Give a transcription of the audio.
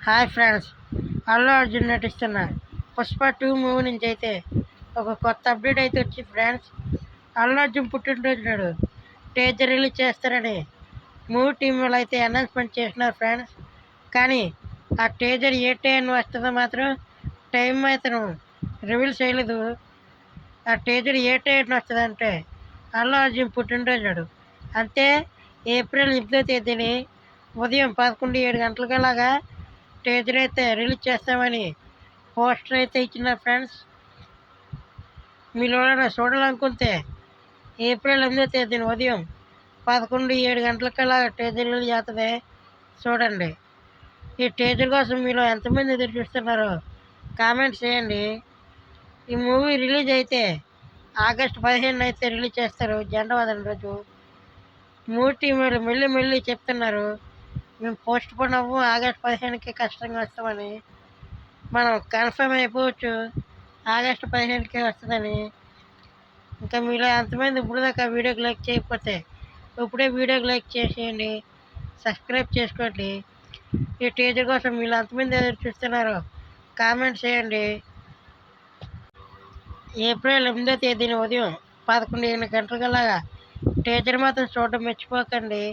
Hi friends, Allu Arjun నటిస్తున్న Pushpa 2 movie నుంచి అయితే ఒక కొత్త అప్డేట్ అయితే వచ్చింది ఫ్రెండ్స్. అల్లు అర్జున్ పుట్టినరోజు నాడు టీజర్ రిలీజ్ చేస్తారని మూవీ టీం వాళ్ళు అయితే అనౌన్స్మెంట్ చేసినారు ఫ్రెండ్స్. కానీ ఆ టీజర్ ఏ టైం వస్తుందో మాత్రం టైం మాత్రం రివీల్ చేయలేదు. ఆ టీజర్ ఏ టైం వస్తుందంటే అల్లు అర్జున్ పుట్టినరోజు నాడు, అంతే ఏప్రిల్ 8వ తేదీని ఉదయం 11:07 గంటలకలాగా టీజర్ అయితే రిలీజ్ చేస్తామని పోస్టర్ అయితే ఇచ్చిన ఫ్రెండ్స్. మీరు ఎవరైనా చూడాలనుకుంటే ఏప్రిల్ 8వ తేదీన ఉదయం 11:07 గంటలకల్లా టీజర్ రిలీజ్ అవుతుంది, చూడండి. ఈ టీజర్ కోసం మీరు ఎంతమంది ఎదురు చూస్తున్నారో కామెంట్ చేయండి. ఈ మూవీ రిలీజ్ అయితే ఆగస్టు 15 అయితే రిలీజ్ చేస్తారు, జెండా వదలని రోజు. మూవీ టీం మళ్ళీ చెప్తున్నారు, మేము పోస్ట్ పోన్ అవ్వు, ఆగస్టు 15కి ఖచ్చితంగా వస్తామని. మనం కన్ఫర్మ్ అయిపోవచ్చు, ఆగస్టు 15కే వస్తుందని. ఇంకా మీలో ఎంతమంది ఇప్పుడు దాకా వీడియోకి లైక్ చేయకపోతే ఇప్పుడే వీడియోకి లైక్ చేసేయండి, సబ్స్క్రైబ్ చేసుకోండి. ఈ టీజర్ కోసం మీరు ఎంతమంది ఎదురు చూస్తున్నారో కామెంట్ చేయండి. ఏప్రిల్ 8వ తేదీన ఉదయం 11:07 గంటలకల్లాగా టీజర్ మాత్రం చూడడం మర్చిపోకండి.